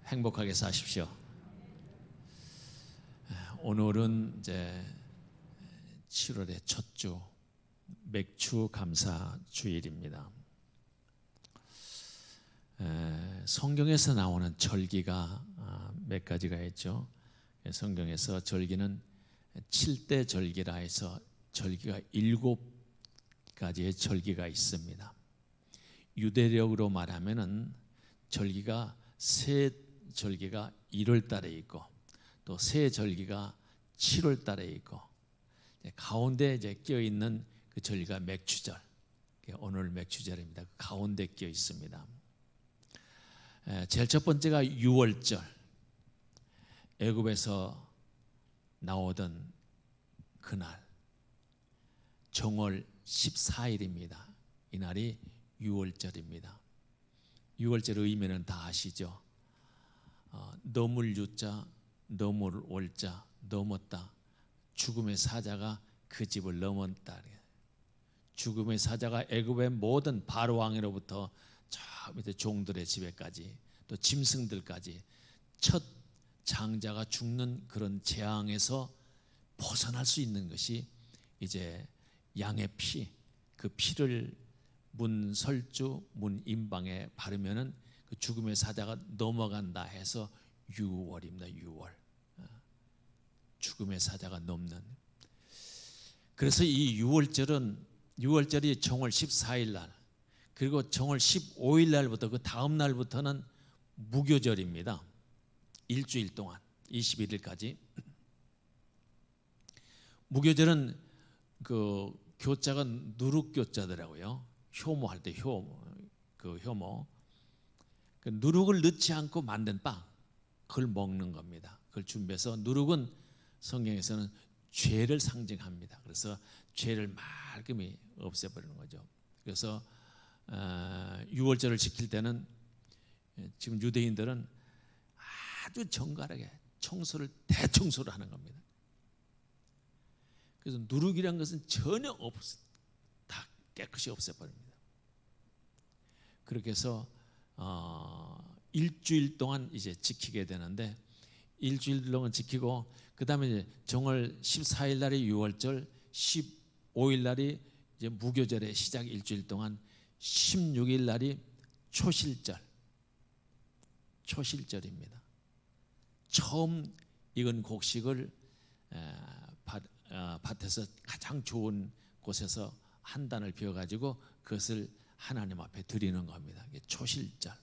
행복하게 사십시오. 오늘은 이제 7월의 첫 주 맥주 감사 주일입니다. 성경에서 나오는 절기가 몇 가지가 있죠. 성경에서 절기는 7대 절기라 해서 절기가 7가지의 절기가 있습니다. 유대력으로 말하면은 절기가 세 절기가 1월 달에 있고 또 세 절기가 7월 달에 있고 가운데 이제 끼어 있는 그 절기가 맥추절. 오늘 맥추절입니다. 그 가운데 끼어 있습니다. 제일 첫 번째가 6월절. 애굽에서 나오던 그날 정월 14일입니다. 이날이 6월절입니다. 6월절 의미는 다 아시죠? 넘을 유자, 넘을 월자, 넘었다. 죽음의 사자가 그 집을 넘었다. 죽음의 사자가 애굽의 모든 바로 왕으로부터 저 밑에 종들의 집에까지 또 짐승들까지 첫 장자가 죽는 그런 재앙에서 벗어날 수 있는 것이 이제 양의 피, 그 피를 문 설주, 문 임방에 바르면은 그 죽음의 사자가 넘어간다 해서 6월입니다. 6월. 죽음의 사자가 넘는. 그래서 이 6월절이 정월 14일 날, 그리고 정월 15일 날부터 그 다음 날부터는 무교절입니다. 일주일 동안 21일까지. 무교절은 그 교자가 누룩교자더라고요. 효모할 때 효모. 그 누룩을 넣지 않고 만든 빵, 그걸 먹는 겁니다. 그걸 준비해서, 누룩은 성경에서는 죄를 상징합니다. 그래서 죄를 말끔히 없애버리는 거죠. 그래서 6월절을 지킬 때는 지금 유대인들은 아주 정갈하게 대청소를 하는 겁니다. 그래서 누룩이란 것은 전혀 다 깨끗이 없애버립니다. 그렇게 해서 일주일 동안 이제 지키게 되는데, 일주일 동안 지키고 그 다음에 이제 정월 14일 날이 6월절, 15일 날이 이제 무교절의 시작 일주일 동안, 16일 날이 초실절입니다. 처음 익은 곡식을 밭에서 가장 좋은 곳에서 한 단을 비워가지고 그것을 하나님 앞에 드리는 겁니다. 이게 초실절.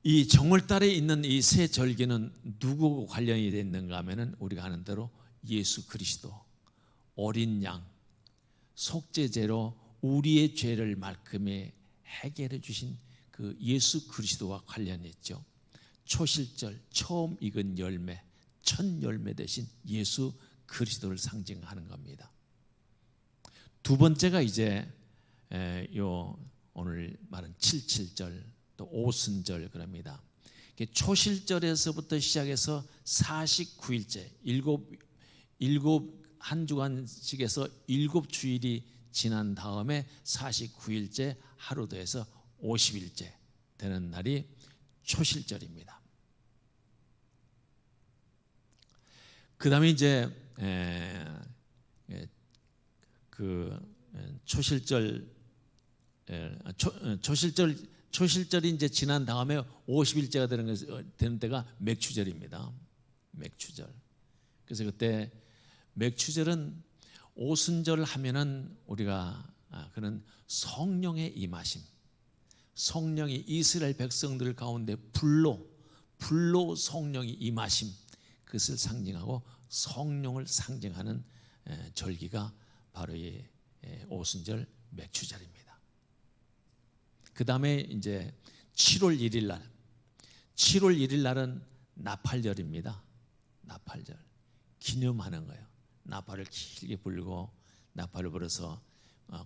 이 정월달에 있는 이 세 절기는 누구와 관련이 있는가 하면은 우리가 아는 대로 예수 그리스도, 어린 양, 속죄제로 우리의 죄를 말끔히 해결해 주신 그 예수 그리스도와 관련이 있죠. 초실절, 처음 익은 열매, 첫 열매 대신 예수 그리스도를 상징하는 겁니다. 두 번째가 이제 오늘 말은 77절, 또 오순절 그럽니다. 초실절에서부터 시작해서 49일째, 한 주간씩에서 7주일이 지난 다음에 49일째 하루 더해서 50일째 되는 날이 초실절입니다. 그 다음에 이제 초실절이 이제 지난 다음에 50일째가 되는 때가 맥추절입니다. 맥추절. 그래서 그때 맥추절은 오순절 하면은 우리가 그는 성령의 임하심, 성령이 이스라엘 백성들 가운데 불로 성령이 임하심, 그것을 상징하고 성령을 상징하는 절기가 바로 이 오순절 맥추절입니다. 그 다음에 이제 7월 1일 날은 나팔절입니다. 나팔절. 기념하는 거예요. 나팔을 길게 불고, 나팔을 불어서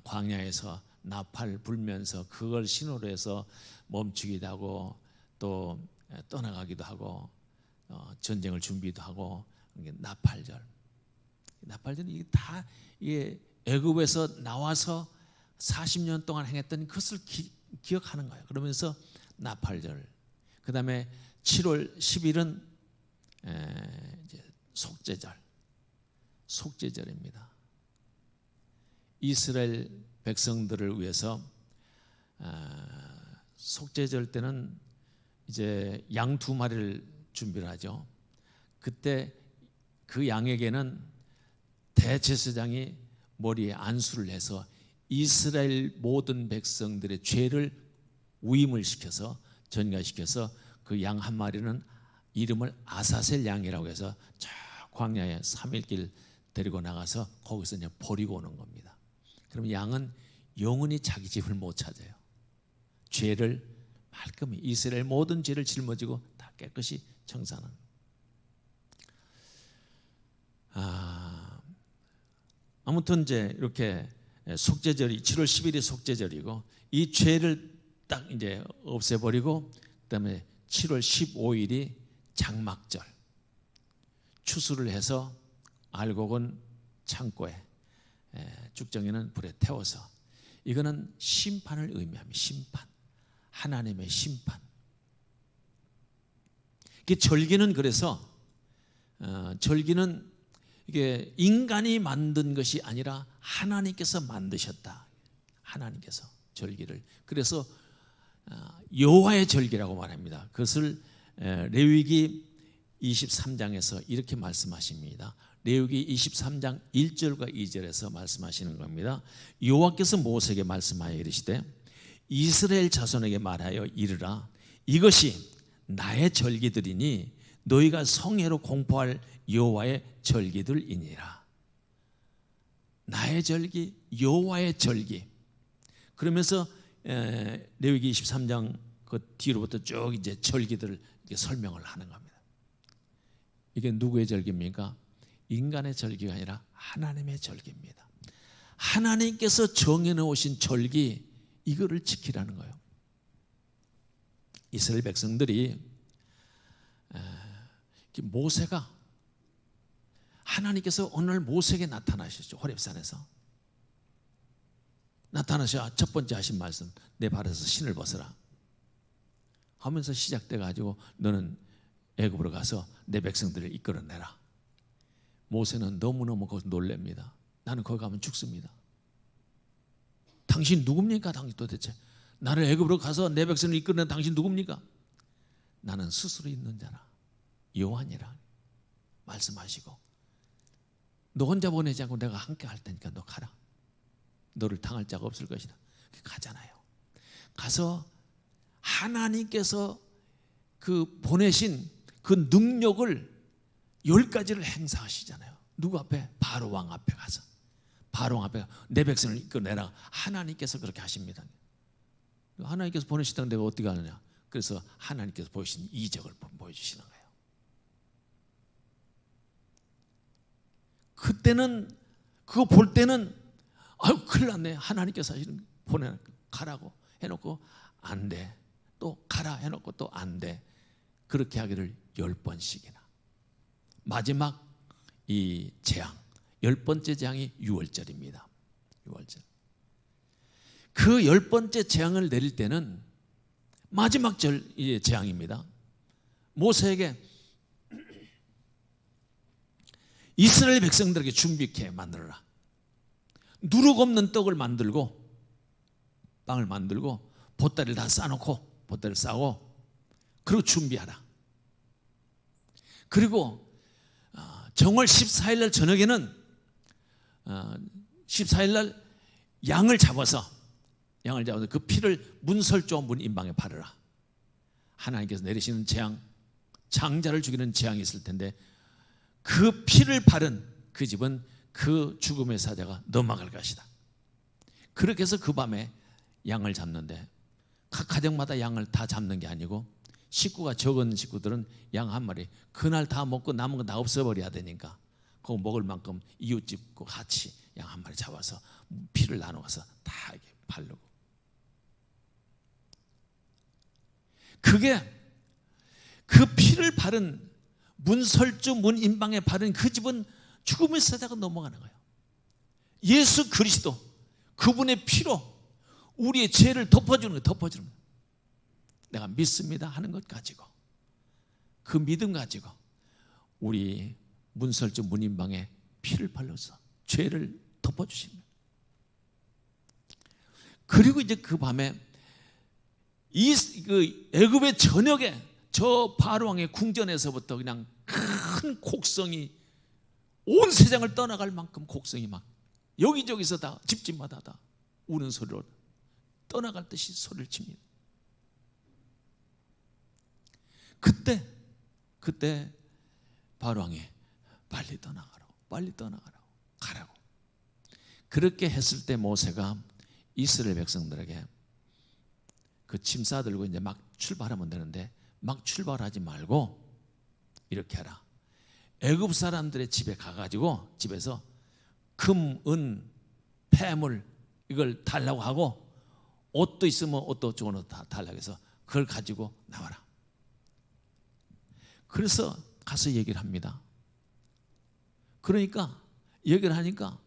광야에서 나팔 불면서 그걸 신호로 해서 멈추기도 하고 또 떠나가기도 하고 전쟁을 준비도 하고. 나팔절. 나팔절은 이게 다 애굽에서 나와서 40년 동안 행했던 그것을 기억하는 거예요. 그러면서 나팔절. 그 다음에 7월 10일은 이제 속죄절입니다. 이스라엘 백성들을 위해서 속죄절 때는 이제 양 2마리를 준비를 하죠. 그때 그 양에게는 대제사장이 머리에 안수를 해서 이스라엘 모든 백성들의 죄를 위임을 시켜서 전가시켜서 그 양 1마리는 이름을 아사셀 양이라고 해서 저 광야에 3일길 데리고 나가서 거기서 이제 버리고 오는 겁니다. 그럼 양은 영원히 자기 집을 못 찾아요. 죄를 말끔히 이스라엘 모든 죄를 짊어지고 다 깨끗이 청산하는. 아무튼 이제 이렇게 속죄절이 7월 10일이 속죄절이고 이 죄를 딱 이제 없애버리고 그다음에 7월 15일이 장막절. 추수를 해서 알곡은 창고에, 죽정이는 불에 태워서. 이거는 심판을 의미합니다. 심판, 하나님의 심판. 이게 절기는 그래서 절기는 이게 인간이 만든 것이 아니라 하나님께서 만드셨다. 하나님께서 절기를. 그래서 여호와의 절기라고 말합니다. 그것을 레위기 23장에서 이렇게 말씀하십니다. 레위기 23장 1절과 2절에서 말씀하시는 겁니다. 여호와께서 모세에게 말씀하여 이르시되 이스라엘 자손에게 말하여 이르라. 이것이 나의 절기들이니 너희가 성회로 공포할 여호와의 절기들이니라. 나의 절기, 여호와의 절기. 그러면서 레위기 23장 그 뒤로부터 쭉 이제 절기들을 설명을 하는 겁니다. 이게 누구의 절기입니까? 인간의 절기가 아니라 하나님의 절기입니다. 하나님께서 정해놓으신 절기, 이거를 지키라는 거예요. 이스라엘 백성들이 모세가 하나님께서 어느 날 모세에게 나타나셨죠. 호렙산에서 나타나셔 첫 번째 하신 말씀, 내 발에서 신을 벗어라 하면서 시작돼 가지고 너는 애굽으로 가서 내 백성들을 이끌어내라. 모세는 너무너무 거기서 놀랍니다. 나는 거기 가면 죽습니다. 당신 누굽니까? 당신 도대체 나를 애굽으로 가서 내 백성을 이끌어낸 당신 누굽니까? 나는 스스로 있는 자라 여호와니라 말씀하시고, 너 혼자 보내지 않고 내가 함께 할 테니까 너 가라. 너를 당할 자가 없을 것이다. 가잖아요. 가서 하나님께서 그 보내신 그 능력을 10가지를 행사하시잖아요. 누구 앞에? 바로 왕 앞에 가서, 바로 왕 앞에 내 백성을 이끌어내라. 하나님께서 그렇게 하십니다. 하나님께서 보내시다는 내가 어떻게 하느냐. 그래서 하나님께서 보이신 이적을 보여주시는 거예요. 그때는 그거 볼 때는 아유 큰일 났네. 하나님께서 보내 가라고 해놓고 안 돼. 또 가라 해놓고 또 안 돼. 그렇게 하기를 10번씩이나. 마지막 이 재앙, 10번째 재앙이 6월절입니다. 6월절. 그 10번째 재앙을 내릴 때는 마지막 재앙입니다. 모세에게 이스라엘 백성들에게 준비케 만들어라. 누룩 없는 떡을 만들고 빵을 만들고 보따리를 다 싸놓고 보따리를 싸고 그리고 준비하라. 그리고 정월 14일 날 저녁에는 14일 날 양을 잡아서 그 피를 문설조 문 임방에 바르라. 하나님께서 내리시는 재앙, 장자를 죽이는 재앙이 있을 텐데 그 피를 바른 그 집은 그 죽음의 사자가 넘어갈 것이다. 그렇게 해서 그 밤에 양을 잡는데 각 가정마다 양을 다 잡는 게 아니고 식구가 적은 식구들은 양 1마리 그날 다 먹고 남은 거 다 없애버려야 되니까 그거 먹을 만큼 이웃집과 같이 양 1마리 잡아서 피를 나누어서 다 이렇게 바르고, 그게 그 피를 바른 문설주 문 임방에 바른 그 집은 죽음의 사자가 넘어가는 거예요. 예수 그리스도 그분의 피로 우리의 죄를 덮어주는 거예요. 덮어주는 거예요. 내가 믿습니다 하는 것 가지고, 그 믿음 가지고 우리 문설주 문인방에 피를 발라서 죄를 덮어주십니다. 그리고 이제 그 밤에 그 애굽의 전역에 저 바로왕의 궁전에서부터 그냥 큰 곡성이 온 세상을 떠나갈 만큼 곡성이 막 여기저기서 다 집집마다 다 우는 소리로 떠나갈 듯이 소리를 칩니다. 그때 바로왕이 빨리 떠나가라고 가라고. 그렇게 했을 때 모세가 이스라엘 백성들에게 그 짐 싸들고 이제 막 출발하면 되는데, 막 출발하지 말고 이렇게 하라. 애굽 사람들의 집에 가가지고 집에서 금, 은, 폐물 이걸 달라고 하고, 옷도 있으면 옷도 좋은 옷 다 달라고 해서 그걸 가지고 나와라. 그래서 가서 얘기를 합니다. 그러니까 얘기를 하니까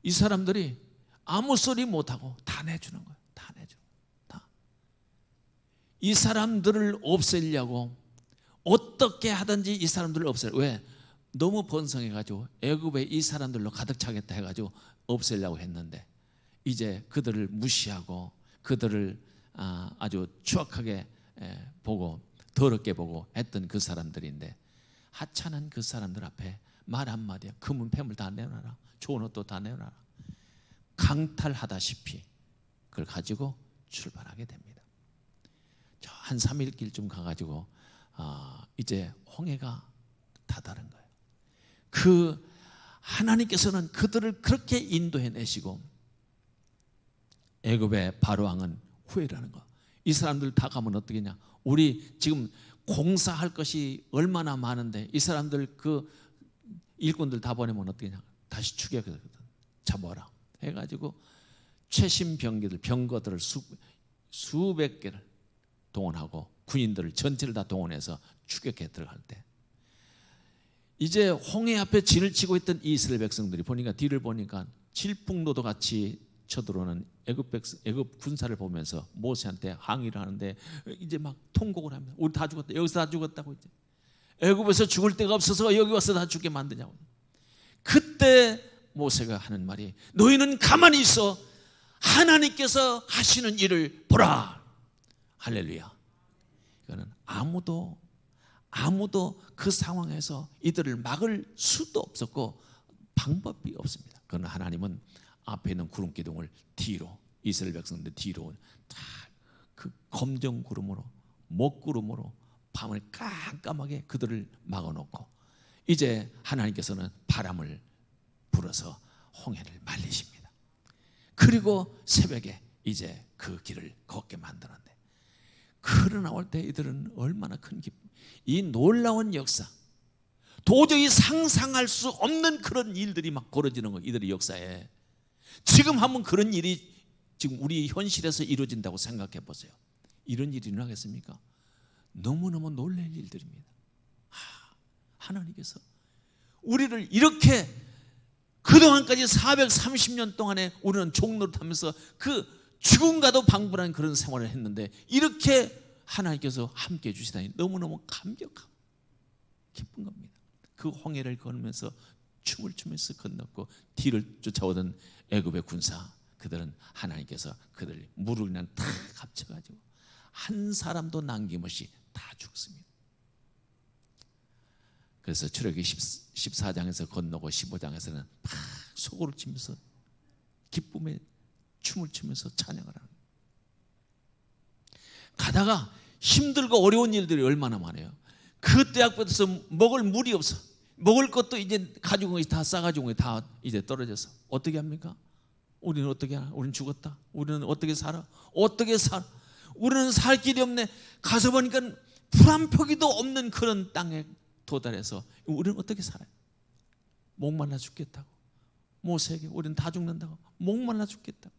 이 사람들이 아무 소리 못하고 다 내주는 거예요. 다 내줘. 다. 이 사람들을 없애려고 어떻게 하든지 이 사람들을 없애려고. 왜? 너무 번성해가지고 애굽에 이 사람들로 가득 차겠다 해가지고 없애려고 했는데, 이제 그들을 무시하고 그들을 아주 추악하게 보고 더럽게 보고 했던 그 사람들인데, 하찮은 그 사람들 앞에 말 한마디야. 금은 폐물 다 내놔라. 좋은 옷도 다 내놔라. 강탈하다시피 그걸 가지고 출발하게 됩니다. 저 한 3일 길쯤 가가지고 이제 홍해가 다다른 거예요. 그 하나님께서는 그들을 그렇게 인도해내시고, 애굽의 바로왕은 후회를 하는 거야. 이 사람들 다 가면 어떻겠냐. 우리 지금 공사할 것이 얼마나 많은데 이 사람들 그 일꾼들 다 보내면 어떻겠냐. 다시 죽여거든. 잡아라 해가지고 최신 병거들을 수백 개를 동원하고 군인들을 전체를 다 동원해서 추격해 들어갈 때, 이제 홍해 앞에 진을 치고 있던 이스라엘 백성들이 보니까 뒤를 보니까 질풍노도 같이 쳐들어오는 애굽 군사를 보면서 모세한테 항의를 하는데, 이제 막 통곡을 합니다. 우리 다 죽었다. 여기서 다 죽었다고. 이제 애굽에서 죽을 데가 없어서 여기 와서 다 죽게 만드냐고. 그때 모세가 하는 말이, 너희는 가만히 있어 하나님께서 하시는 일을 보라. 할렐루야. 이거는 아무도 그 상황에서 이들을 막을 수도 없었고 방법이 없습니다. 그러나 하나님은 앞에 있는 구름 기둥을 뒤로, 이스라엘 백성들 뒤로 다 그 검정 구름으로, 먹구름으로 밤을 깜깜하게 그들을 막아놓고, 이제 하나님께서는 바람을 불어서 홍해를 말리십니다. 그리고 새벽에 이제 그 길을 걷게 만드는데, 흘러나올 때 이들은 얼마나 큰 기쁨, 이 놀라운 역사, 도저히 상상할 수 없는 그런 일들이 막 벌어지는 거예요. 이들의 역사에. 지금 한번 그런 일이 지금 우리 현실에서 이루어진다고 생각해 보세요. 이런 일이 일어나겠습니까? 너무너무 놀랄 일들입니다. 하나님께서 우리를 이렇게 그동안까지 430년 동안에 우리는 종노릇하면서 그 죽음과도 방불한 그런 생활을 했는데, 이렇게 하나님께서 함께 해주시다니 너무너무 감격하고 기쁜 겁니다. 그 홍해를 걸으면서 춤을 추면서 건넜고, 뒤를 쫓아오던 애굽의 군사, 그들은 하나님께서 그들 물을 그냥 다 합쳐가지고 한 사람도 남김없이 다 죽습니다. 그래서 출애굽기 14장에서 건너고 15장에서는 막 소고를 치면서 기쁨에 춤을 추면서 찬양을 하는, 가다가 힘들고 어려운 일들이 얼마나 많아요. 그때 앞에서 먹을 물이 없어. 먹을 것도 이제 가지고 다 싸가지고 다 이제 떨어져서 어떻게 합니까? 우리는 어떻게 하나? 우리는 죽었다. 우리는 어떻게 살아? 어떻게 살아? 우리는 살 길이 없네. 가서 보니까 풀 한 포기도 없는 그런 땅에 도달해서 우리는 어떻게 살아요? 목말라 죽겠다고. 모세에게 우리는 다 죽는다고. 목말라 죽겠다고.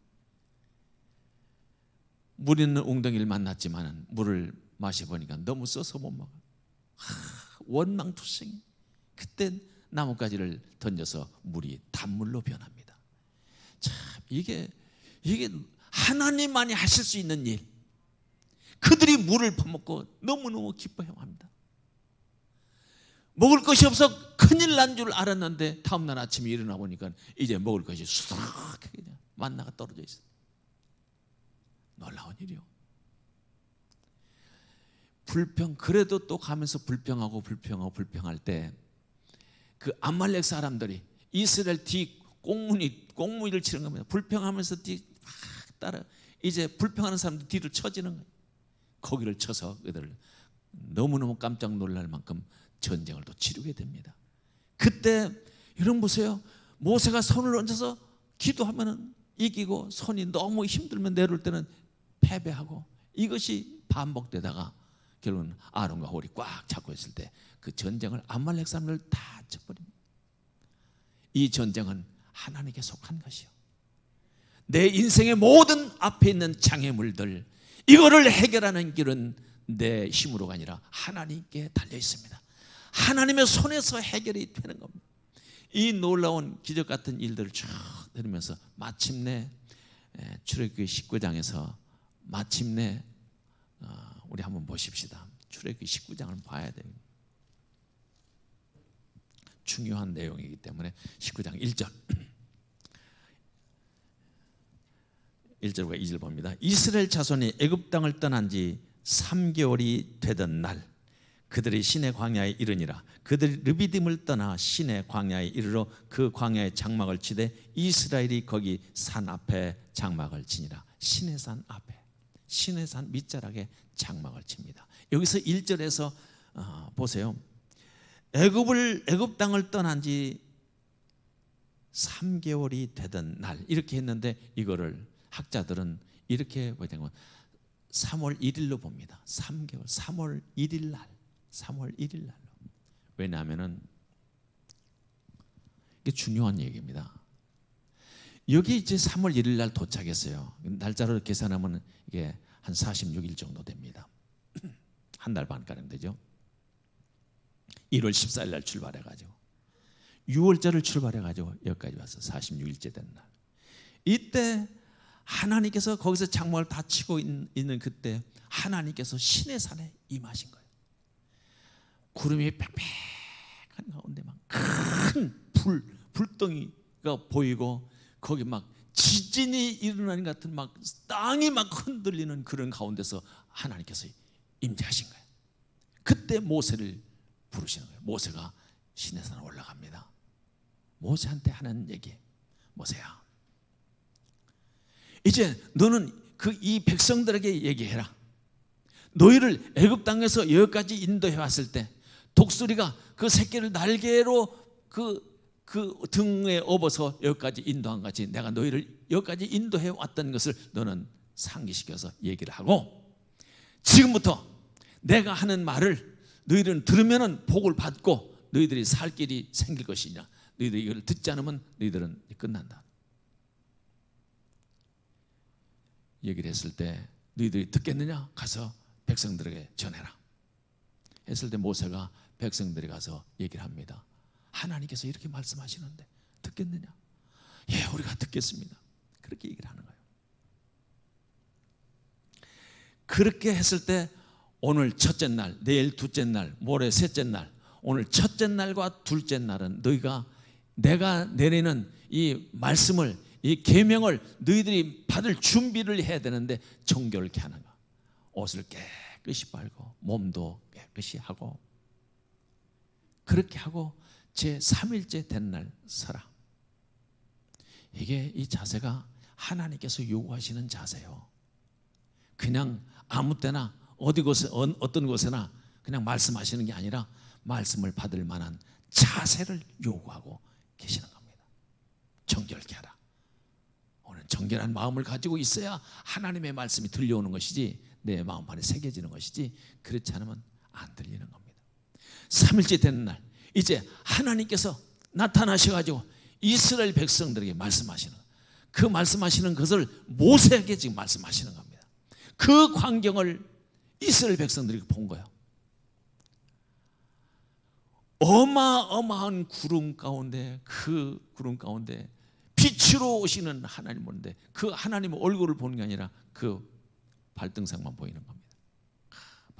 물 있는 웅덩이를 만났지만 물을 마셔보니까 너무 써서 못 먹어. 원망투성이. 그때 나뭇가지를 던져서 물이 단물로 변합니다. 참 이게 하나님만이 하실 수 있는 일. 그들이 물을 퍼먹고 너무너무 기뻐해합니다. 먹을 것이 없어 큰일 난 줄 알았는데 다음날 아침에 일어나 보니까 이제 먹을 것이 수두룩하게 그냥 만나가 떨어져 있어요. 놀라운 일이요. 그래도 또 가면서 불평할 때 그 아말렉 사람들이 이스라엘 뒤 꽁무니를 치는 겁니다. 불평하면서 뒤 막 따라 이제 불평하는 사람들 뒤를 쳐지는 거예요. 거기를 쳐서 그들을 너무너무 깜짝 놀랄 만큼 전쟁을 또 치르게 됩니다. 그때 여러분 보세요. 모세가 손을 얹어서 기도하면 이기고 손이 너무 힘들면 내려올 때는 패배하고 이것이 반복되다가 결국은 아론과 홀이 꽉 잡고 있을 때 그 전쟁을 아말렉 사람들 다 쳐버립니다. 이 전쟁은 하나님께 속한 것이요. 내 인생의 모든 앞에 있는 장애물들 이거를 해결하는 길은 내 힘으로가 아니라 하나님께 달려 있습니다. 하나님의 손에서 해결이 되는 겁니다. 이 놀라운 기적 같은 일들을 쭉 들으면서 마침내 출애굽기 19장에서 마침내 우리 한번 보십시다. 출애굽기 19장을 봐야 됩니다. 중요한 내용이기 때문에 19장 1절 1절과 2절 봅니다. 이스라엘 자손이 애굽 땅을 떠난 지 3개월이 되던 날 그들이 시내 광야에 이르니라. 그들이 르비딤을 떠나 시내 광야에 이르러 그 광야에 장막을 치되 이스라엘이 거기 산 앞에 장막을 치니라. 시내산 앞에 시내산 밑자락에 장막을 칩니다. 여기서 1절에서 보세요. 애굽 땅을 떠난 지 3개월이 되던 날 이렇게 했는데 이거를 학자들은 이렇게 보게 3월 1일로 봅니다. 3개월 3월 1일 날 3월 1일 날로. 왜냐하면 이게 중요한 얘기입니다. 여기 이제 3월 1일 날 도착했어요. 날짜로 계산하면 이게 한 46일 정도 됩니다. 한 달 반가량 되죠. 1월 14일 날 출발해가지고 6월절을 출발해가지고 여기까지 와서 46일째 된 날. 이때 하나님께서 거기서 장막을 다 치고 있는 그때 하나님께서 시내산에 임하신 거예요. 구름이 빽빽한 가운데 막 큰 불덩이가 보이고 거기 막 지진이 일어나는 것 같은 막 땅이 막 흔들리는 그런 가운데서 하나님께서 임재하신 거예요. 그때 모세를 부르시는 거예요. 모세가 시내산에 올라갑니다. 모세한테 하는 얘기, 모세야, 이제 너는 이 백성들에게 얘기해라. 너희를 애굽 땅에서 여기까지 인도해 왔을 때 독수리가 그 새끼를 날개로 그 등에 업어서 여기까지 인도한 같이 내가 너희를 여기까지 인도해 왔던 것을 너는 상기시켜서 얘기를 하고, 지금부터 내가 하는 말을 너희들은 들으면 복을 받고 너희들이 살 길이 생길 것이냐, 너희들이 이걸 듣지 않으면 너희들은 끝난다. 얘기를 했을 때 너희들이 듣겠느냐? 가서 백성들에게 전해라 했을 때 모세가 백성들이 가서 얘기를 합니다. 하나님께서 이렇게 말씀하시는데 듣겠느냐? 예, 우리가 듣겠습니다. 그렇게 얘기를 하는 거예요. 그렇게 했을 때 오늘 첫째 날, 내일 둘째 날, 모레 셋째 날, 오늘 첫째 날과 둘째 날은 너희가 내가 내리는 이 말씀을, 이 계명을 너희들이 받을 준비를 해야 되는데 정결케 하는 거. 옷을 깨끗이 빨고 몸도 깨끗이 하고 그렇게 하고 제 3일째 된 날 서라. 이게 이 자세가 하나님께서 요구하시는 자세요. 그냥 아무 때나 어떤 곳에나 그냥 말씀하시는 게 아니라 말씀을 받을 만한 자세를 요구하고 계시는 겁니다. 정결케 하라. 오늘 정결한 마음을 가지고 있어야 하나님의 말씀이 들려오는 것이지 내 마음 안에 새겨지는 것이지, 그렇지 않으면 안 들리는 겁니다. 3일째 되는 날 이제 하나님께서 나타나셔가지고 이스라엘 백성들에게 말씀하시는, 그 말씀하시는 것을 모세에게 지금 말씀하시는 겁니다. 그 광경을 이스라엘 백성들이 본 거예요. 어마어마한 구름 가운데, 그 구름 가운데 빛으로 오시는 하나님 보는데 그 하나님의 얼굴을 보는 게 아니라 그 발등상만 보이는 겁니다.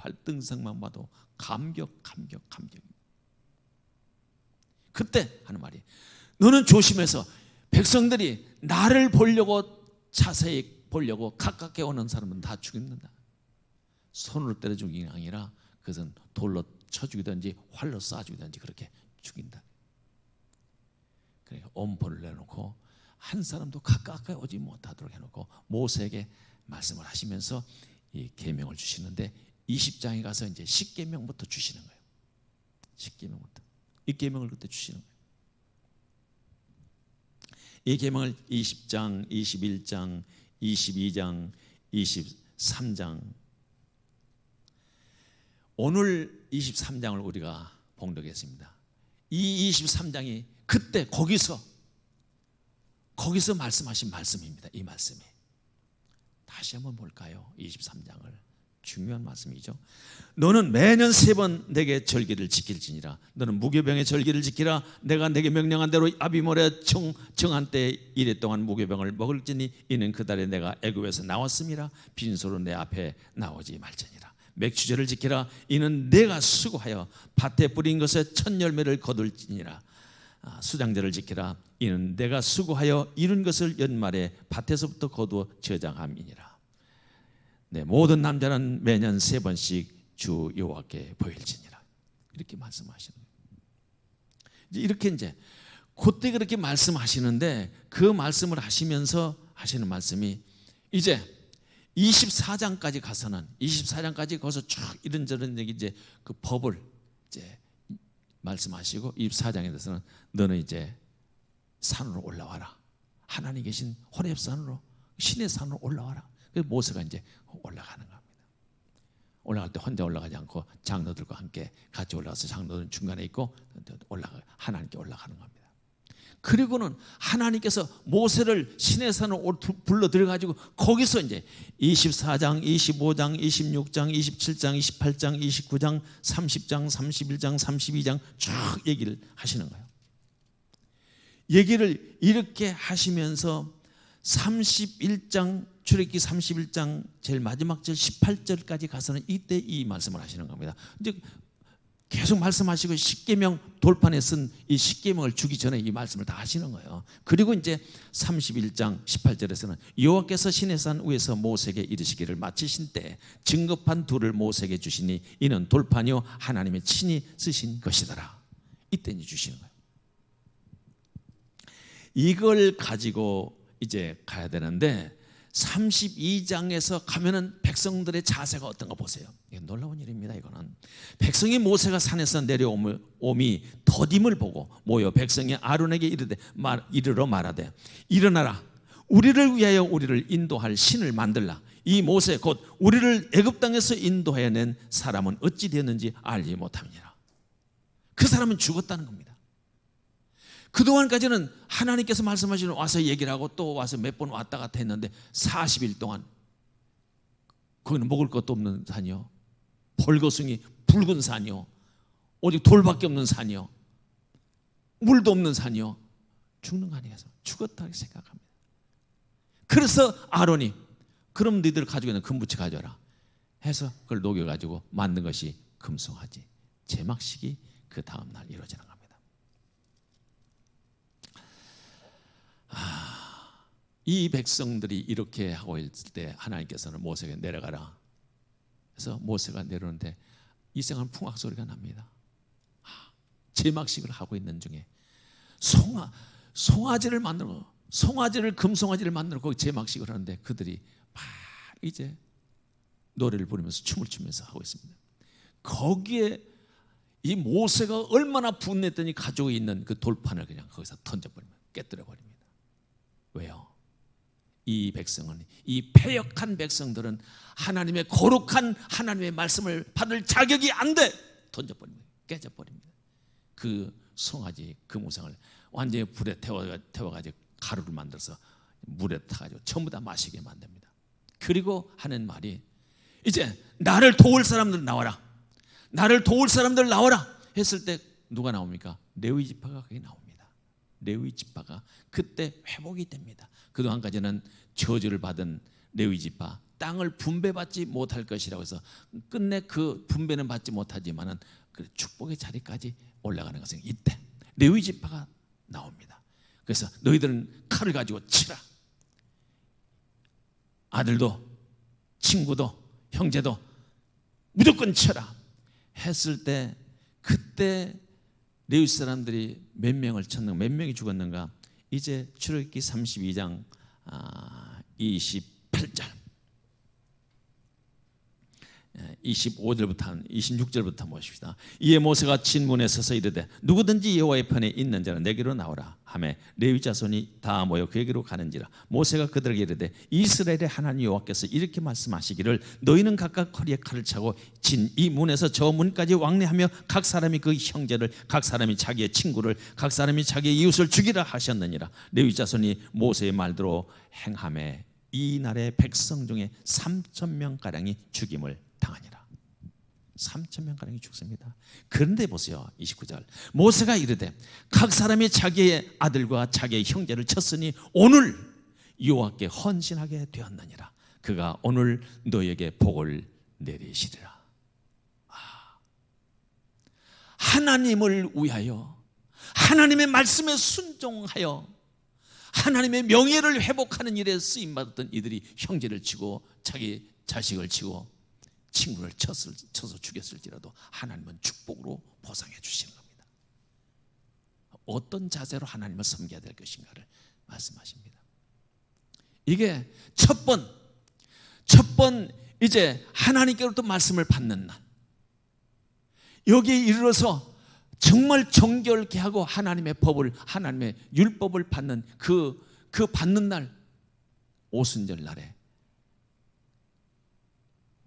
발등상만 봐도 감격. 그때 하는 말이, 너는 조심해서 백성들이 나를 보려고 자세히 보려고 가깝게 오는 사람은 다 죽인다. 손으로 때려 죽이는 게 아니라 그것은 돌로 쳐 죽이든지 활로 쏴 죽이든지 그렇게 죽인다. 그러니까 엄포를 내놓고 한 사람도 가까이 오지 못하도록 해놓고 모세에게 말씀을 하시면서 이 계명을 주시는데 20장에 가서 이제 10계명부터 주시는 거예요. 10계명부터 이 계명을 그때 주시는 거예요. 이 계명을 20장, 21장, 22장, 23장, 오늘 23장을 우리가 봉독했습니다. 이 23장이 그때 거기서 말씀하신 말씀입니다. 이 말씀이 다시 한번 볼까요? 23장을 중요한 말씀이죠. 너는 매년 3번 내게 절기를 지킬지니라. 너는 무교병의 절기를 지키라. 내가 내게 명령한 대로 아비몰에 정한 때 이래 동안 무교병을 먹을지니 이는 그 달에 내가 애굽에서 나왔음이라. 빈소로 내 앞에 나오지 말지니라. 맥추제를 지키라. 이는 내가 수고하여 밭에 뿌린 것에 첫 열매를 거둘지니라. 수장제를 지키라. 이는 내가 수고하여 이룬 것을 연말에 밭에서부터 거두어 저장함이니라. 네, 모든 남자는 매년 3번씩 주 여호와께 보일지니라. 이렇게 말씀하시는 거예요. 이렇게 이제 그때 그렇게 말씀하시는데 그 말씀을 하시면서 하시는 말씀이 이제 24장까지 가서는 24장까지 거기서 쭉 이런저런 얘기 이제 그 법을 이제 말씀하시고 24장에 대해서는 너는 이제 산으로 올라와라. 하나님 계신 호렙 산으로 신의 산으로 올라와라. 그래서 모세가 이제 올라가는 겁니다. 올라갈 때 혼자 올라가지 않고 장로들과 함께 같이 올라가서 장로들은 중간에 있고 하나님께 올라가는 겁니다. 그리고는 하나님께서 모세를 신의 산으로 불러 들여가지고 거기서 이제 24장, 25장, 26장, 27장, 28장, 29장, 30장, 31장, 32장 쭉 얘기를 하시는 거예요. 얘기를 이렇게 하시면서 31장 출애굽기 31장 제일 마지막 절 18절까지 가서는 이때 이 말씀을 하시는 겁니다. 이제 계속 말씀하시고 10계명 돌판에 쓴 이 10계명을 주기 전에 이 말씀을 다 하시는 거예요. 그리고 이제 31장 18절에서는 여호와께서 시내산 위에서 모세에게 이르시기를 마치신 때 증거판 둘을 모세에게 주시니 이는 돌판이요 하나님의 친히 쓰신 것이더라. 이때 이제 주시는 거예요. 이걸 가지고 이제 가야 되는데 32장에서 가면은 백성들의 자세가 어떤가 보세요. 이건 놀라운 일입니다. 이거는 백성이 모세가 산에서 내려옴이 더딤을 보고 모여 백성이 아론에게 이르러 말하되 일어나라 우리를 위하여 우리를 인도할 신을 만들라. 이 모세 곧 우리를 애굽 땅에서 인도해 낸 사람은 어찌 되었는지 알지 못함이니라. 그 사람은 죽었다는 겁니다. 그동안까지는 하나님께서 말씀하시는 와서 얘기를 하고 또 와서 몇 번 왔다 갔다 했는데 40일 동안 거기는 먹을 것도 없는 산이요, 벌거숭이 붉은 산이요, 오직 돌밖에 없는 산이요, 물도 없는 산이요, 죽는 거 아니겠어요? 죽었다고 생각합니다. 그래서 아론이 그럼 너희들 가지고 있는 금부치 가져라 해서 그걸 녹여가지고 만든 것이 금송아지 제막식이 그 다음날 이루어지는 겁니다. 이 백성들이 이렇게 하고 있을 때 하나님께서는 모세에게 내려가라. 그래서 모세가 내려오는데 이상한 풍악 소리가 납니다. 제막식을 하고 있는 중에 송아지를 만들고 금송아지를 만들고 거기 제막식을 하는데 그들이 막 이제 노래를 부르면서 춤을 추면서 하고 있습니다. 거기에 이 모세가 얼마나 분했더니 가지고 있는 그 돌판을 그냥 거기서 던져버립니다. 깨뜨려버립니다. 왜요? 이 백성은, 이 패역한 백성들은 하나님의 거룩한 하나님의 말씀을 받을 자격이 안 돼. 던져버립니다. 깨져버립니다. 그 송아지 그 우상을 완전히 불에 태워가지고 가루를 만들어서 물에 타가지고 전부 다 마시게 만듭니다. 그리고 하는 말이 이제 나를 도울 사람들 나와라. 나를 도울 사람들 나와라 했을 때 누가 나옵니까? 레위 지파가 거기 나옵니다. 레위 지파가 그때 회복이 됩니다. 그동안까지는 저주를 받은 레위 지파 땅을 분배받지 못할 것이라고 해서 끝내 그 분배는 받지 못하지만은 그 축복의 자리까지 올라가는 것은 이때 레위 지파가 나옵니다. 그래서 너희들은 칼을 가지고 치라. 아들도 친구도 형제도 무조건 쳐라 했을 때, 그때 레위 사람들이 몇 명을 쳤는가, 몇 명이 죽었는가? 이제 출애굽기 32장 28절 25절부터 26절부터 보십시다. 이에 모세가 진문에 서서 이르되 누구든지 여호와의 편에 있는 자는 내게로 나오라 하매 레위 자손이 다 모여 그에게로 가는지라. 모세가 그들에게 이르되 이스라엘의 하나님 여호와께서 이렇게 말씀하시기를 너희는 각각 허리에 칼을 차고 진 이 문에서 저 문까지 왕래하며 각 사람이 그 형제를, 각 사람이 자기의 친구를, 각 사람이 자기의 이웃을 죽이라 하셨느니라. 레위 자손이 모세의 말대로 행하매 이 날에 백성 중에 3,000명가량이 죽임을 당하니라. 3,000명가량이 죽습니다. 그런데 보세요, 29절 모세가 이르되 각 사람이 자기의 아들과 자기의 형제를 쳤으니 오늘 여호와께 헌신하게 되었느니라. 그가 오늘 너에게 복을 내리시리라. 하나님을 위하여, 하나님의 말씀에 순종하여 하나님의 명예를 회복하는 일에 쓰임받았던 이들이 형제를 치고 자기 자식을 치고 친구를 쳐서 죽였을지라도 하나님은 축복으로 보상해 주시는 겁니다. 어떤 자세로 하나님을 섬겨야 될 것인가를 말씀하십니다. 이게 첫 번 이제 하나님께로부터 말씀을 받는 날, 여기에 이르러서 정말 정결케 하고 하나님의 법을, 하나님의 율법을 받는 그 받는 날, 오순절 날에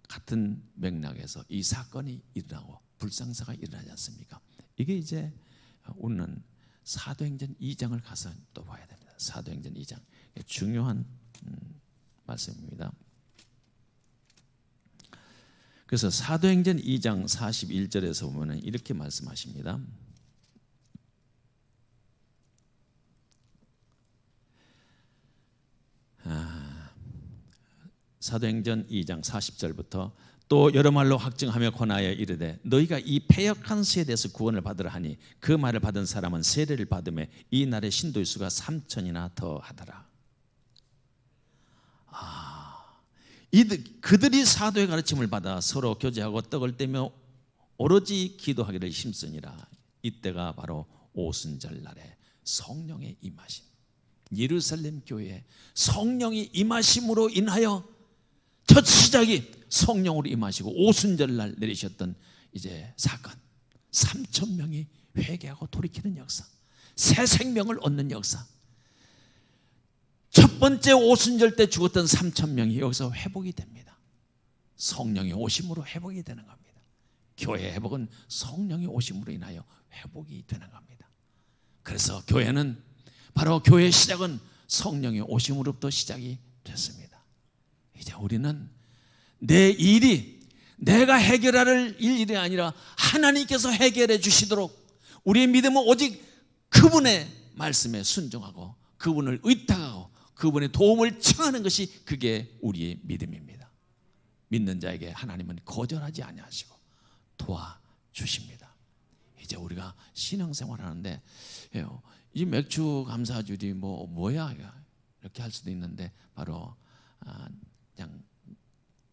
같은 맥락에서 이 사건이 일어나고 불상사가 일어나지 않습니까? 이게 이제 우리는 사도행전 2장을 가서 또 봐야 됩니다. 사도행전 2장 중요한 말씀입니다. 그래서 사도행전 2장 41절에서 보면 이렇게 말씀하십니다. 사도행전 2장 40절부터 또 여러 말로 확증하며 권하여 이르되 너희가 이 패역한 수에 대해서 구원을 받으라 하니 그 말을 받은 사람은 세례를 받으며 이 날의 신도의 수가 3,000이나 더하더라. 그들이 사도의 가르침을 받아 서로 교제하고 떡을 떼며 오로지 기도하기를 힘쓰니라. 이때가 바로 오순절 날에 성령의 임하심, 예루살렘 교회에 성령이 임하심으로 인하여 첫 시작이 성령으로 임하시고 오순절 날 내리셨던 이제 사건, 3,000명이 회개하고 돌이키는 역사, 새 생명을 얻는 역사. 첫 번째 오순절 때 죽었던 3,000명이 여기서 회복이 됩니다. 성령의 오심으로 회복이 되는 겁니다. 교회의 회복은 성령의 오심으로 인하여 회복이 되는 겁니다. 그래서 교회는 바로 교회의 시작은 성령의 오심으로부터 시작이 됐습니다. 이제 우리는 내 일이 내가 해결할 일이 아니라 하나님께서 해결해 주시도록 우리의 믿음은 오직 그분의 말씀에 순종하고 그분을 의탁하고 그분의 도움을 청하는 것이 그게 우리의 믿음입니다. 믿는 자에게 하나님은 거절하지 아니하시고 도와주십니다. 이제 우리가 신앙생활 하는데 이 맥주 감사주일이 뭐야 이렇게 할 수도 있는데 바로 그냥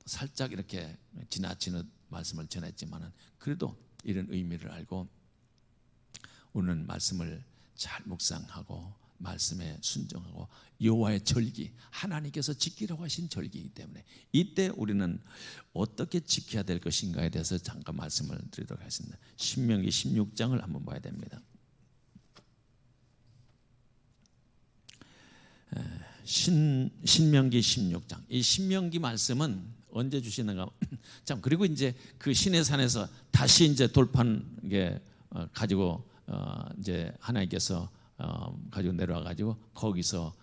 살짝 이렇게 지나치는 말씀을 전했지만은 그래도 이런 의미를 알고 우리는 말씀을 잘 묵상하고 말씀에 순종하고 여호와의 절기, 하나님께서 지키라고 하신 절기이기 때문에 이때 우리는 어떻게 지켜야 될 것인가에 대해서 잠깐 말씀을 드리도록 하겠습니다. 신명기 16장을 한번 봐야 됩니다. 신명기 16장. 이 신명기 말씀은 언제 주시는가? 참, 그리고 이제 그 시내산에서 다시 이제 돌판 게 가지고 이제 하나님께서 가지고 내려와 가지고 거기서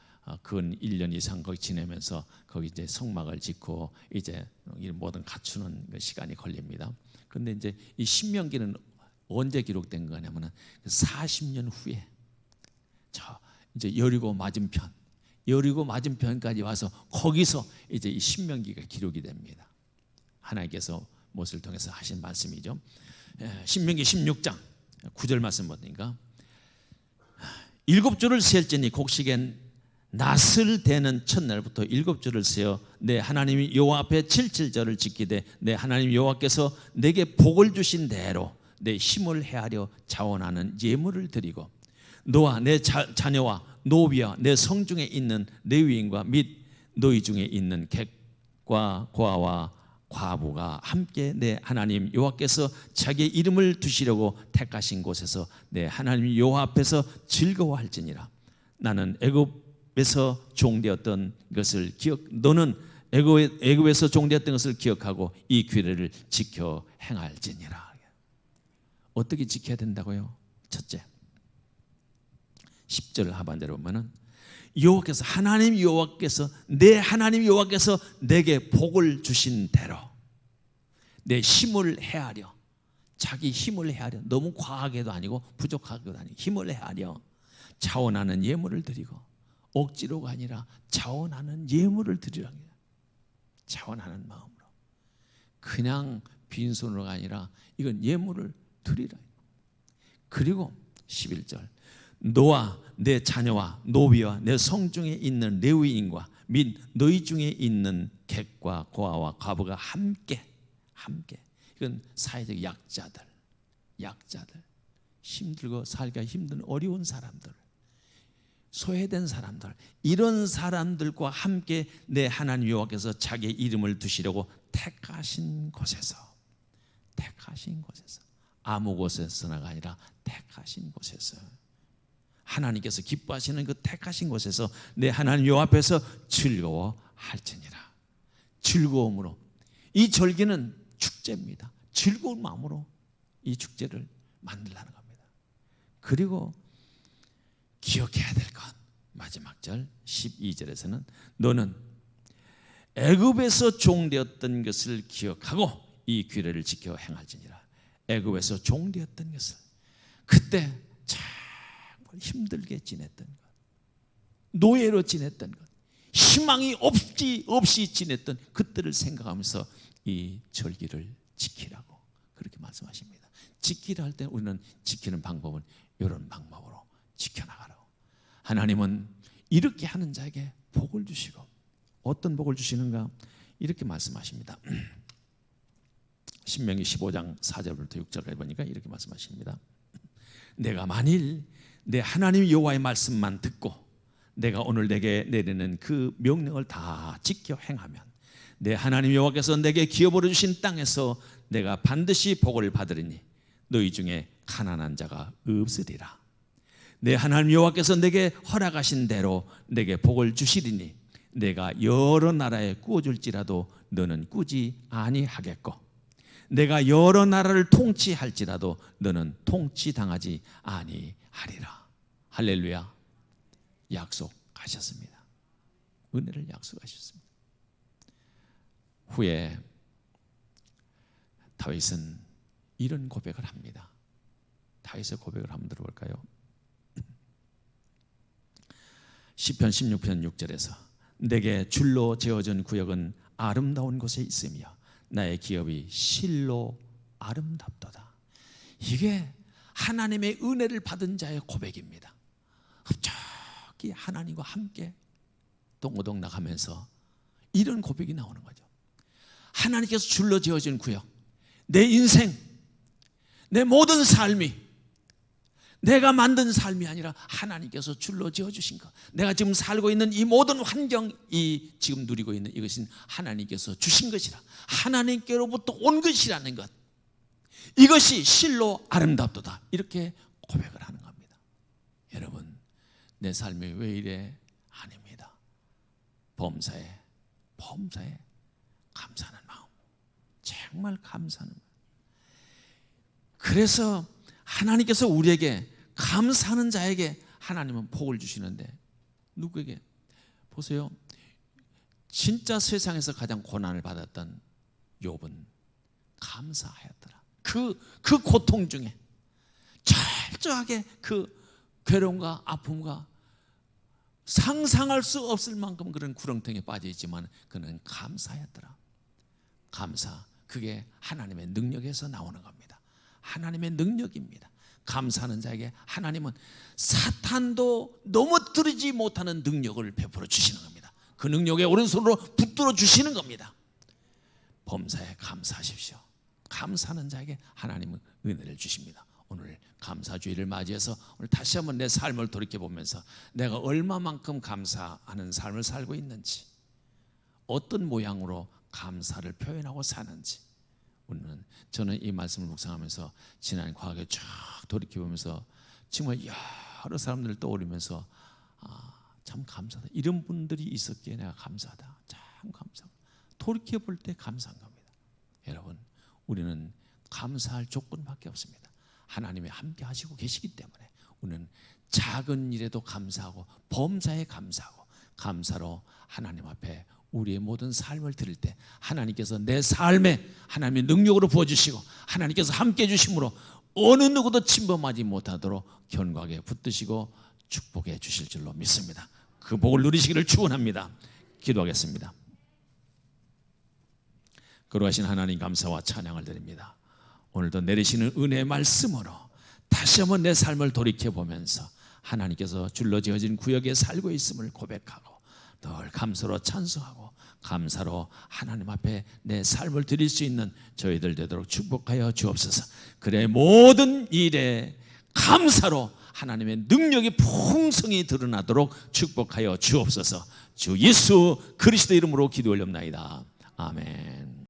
근 1년 이상 거기 지내면서 거기 이제 성막을 짓고 이제 모든 갖추는 시간이 걸립니다. 그런데 이제 이 신명기는 언제 기록된 거냐면은 40년 후에 저 이제 여리고 맞은편 여리고 맞은편까지 와서 거기서 이제 이 신명기가 기록이 됩니다. 하나님께서 모세를 통해서 하신 말씀이죠. 신명기 16장 9절 말씀 보니까 7주를 셀지니 곡식엔 낫을 대는 첫날부터 7주를 세어 내 하나님 여호와 앞에 7.7절을 지키되 내 하나님 여호와께서 내게 복을 주신 대로 내 힘을 헤아려 자원하는 예물을 드리고 너와 내 자녀와 노비와 내 성중에 있는 레위인과 및 너희 중에 있는 객과 고아와 과부가 함께 내 하나님 여호와께서 자기의 이름을 두시려고 택하신 곳에서 내 하나님 여호와 앞에서 즐거워할지니라. 나는 애굽에서 종되었던 것을 너는 애굽에서 종되었던 것을 기억하고 이 규례를 지켜 행할지니라. 어떻게 지켜야 된다고요? 첫째, 10절 하반대로 보면은 여호와께서 내 하나님 여호와께서 내게 복을 주신 대로 내 힘을 헤아려, 자기 힘을 헤아려, 너무 과하게도 아니고 부족하게도 아니고 힘을 헤아려 자원하는 예물을 드리고, 억지로가 아니라 자원하는 예물을 드리라는 거예요. 자원하는 마음으로, 그냥 빈손으로가 아니라 이건 예물을 드리라. 그리고 11절 너와 내 자녀와 노비와 내 성중에 있는 레위인과 및 너희 중에 있는 객과 고아와 과부가 함께 이건 사회적 약자들 힘들고 살기가 힘든 어려운 사람들, 소외된 사람들, 이런 사람들과 함께 내 하나님 여호와께서 자기의 이름을 두시려고 택하신 곳에서 아무 곳에서나가 아니라 택하신 곳에서, 하나님께서 기뻐하시는 그 택하신 곳에서 내 하나님 여호와 앞에서 즐거워할지니라. 즐거움으로, 이 절기는 축제입니다. 즐거운 마음으로 이 축제를 만들라는 겁니다. 그리고 기억해야 될 것, 마지막 절 12절에서는 너는 애굽에서 종되었던 것을 기억하고 이 규례를 지켜 행할지니라. 애굽에서 종되었던 것을, 그때 정말 힘들게 지냈던 것, 노예로 지냈던 것, 희망이 없이 지냈던 그때를 생각하면서 이 절기를 지키라고 그렇게 말씀하십니다. 지키라 할 때 우리는 지키는 방법은 이런 방법으로 지켜나가라고. 하나님은 이렇게 하는 자에게 복을 주시고, 어떤 복을 주시는가? 이렇게 말씀하십니다. 신명기 15장 4절부터 6절까지 보니까 이렇게 말씀하십니다. 내가 만일 내 하나님 여호와의 말씀만 듣고 내가 오늘 내게 내리는 그 명령을 다 지켜 행하면 내 하나님 여호와께서 내게 기업으로 주신 땅에서 내가 반드시 복을 받으리니 너희 중에 가난한 자가 없으리라. 내 하나님 여호와께서 내게 허락하신 대로 내게 복을 주시리니 내가 여러 나라에 꾸어줄지라도 너는 꾸지 아니하겠고 내가 여러 나라를 통치할지라도 너는 통치당하지 아니하리라. 할렐루야. 약속하셨습니다. 은혜를 약속하셨습니다. 후에 다윗은 이런 고백을 합니다. 다윗의 고백을 한번 들어볼까요? 시편 16편 6절에서 내게 줄로 재어진 구역은 아름다운 곳에 있으며 나의 기업이 실로 아름답도다. 이게 하나님의 은혜를 받은 자의 고백입니다. 갑자기 하나님과 함께 동고동 나가면서 이런 고백이 나오는 거죠. 하나님께서 줄로 지어진 구역, 내 인생, 내 모든 삶이 내가 만든 삶이 아니라 하나님께서 줄로 지어주신 것, 내가 지금 살고 있는 이 모든 환경이 지금 누리고 있는 이것은 하나님께서 주신 것이라, 하나님께로부터 온 것이라는 것, 이것이 실로 아름답도다. 이렇게 고백을 하는 겁니다. 여러분, 내 삶이 왜 이래? 아닙니다. 범사에 감사하는 마음, 정말 감사하는 마음. 그래서 하나님께서 우리에게, 감사하는 자에게 하나님은 복을 주시는데, 누구에게? 보세요. 진짜 세상에서 가장 고난을 받았던 욥은 감사하였더라. 그 고통 중에 철저하게 그 괴로움과 아픔과 상상할 수 없을 만큼 그런 구렁텅이에 빠져 있지만 그는 감사였더라. 감사, 그게 하나님의 능력에서 나오는 겁니다. 하나님의 능력입니다. 감사하는 자에게 하나님은 사탄도 넘어뜨리지 못하는 능력을 베풀어 주시는 겁니다. 그 능력에 오른손으로 붙들어 주시는 겁니다. 범사에 감사하십시오. 감사하는 자에게 하나님은 은혜를 주십니다. 오늘 감사주의를 맞이해서 오늘 다시 한번 내 삶을 돌이켜보면서 내가 얼마만큼 감사하는 삶을 살고 있는지, 어떤 모양으로 감사를 표현하고 사는지, 저는 이 말씀을 묵상하면서 지난 과거에 쫙 돌이켜보면서 정말 여러 사람들을 떠올리면서 참 감사하다, 이런 분들이 있었기에 내가 감사하다, 참 감사하다, 돌이켜볼 때 감사한 겁니다. 여러분, 우리는 감사할 조건밖에 없습니다. 하나님이 함께 하시고 계시기 때문에 우리는 작은 일에도 감사하고 범사에 감사하고, 감사로 하나님 앞에 우리의 모든 삶을 드릴 때 하나님께서 내 삶에 하나님의 능력으로 부어주시고 하나님께서 함께 해주심으로 어느 누구도 침범하지 못하도록 견고하게 붙드시고 축복해 주실 줄로 믿습니다. 그 복을 누리시기를 축원합니다. 기도하겠습니다. 거룩하신 하나님, 감사와 찬양을 드립니다. 오늘도 내리시는 은혜의 말씀으로 다시 한번 내 삶을 돌이켜보면서 하나님께서 줄로 지어진 구역에 살고 있음을 고백하고 늘 감사로 찬송하고 감사로 하나님 앞에 내 삶을 드릴 수 있는 저희들 되도록 축복하여 주옵소서. 그래 모든 일에 감사로 하나님의 능력이 풍성히 드러나도록 축복하여 주옵소서. 주 예수 그리스도 이름으로 기도 올립나이다. 아멘.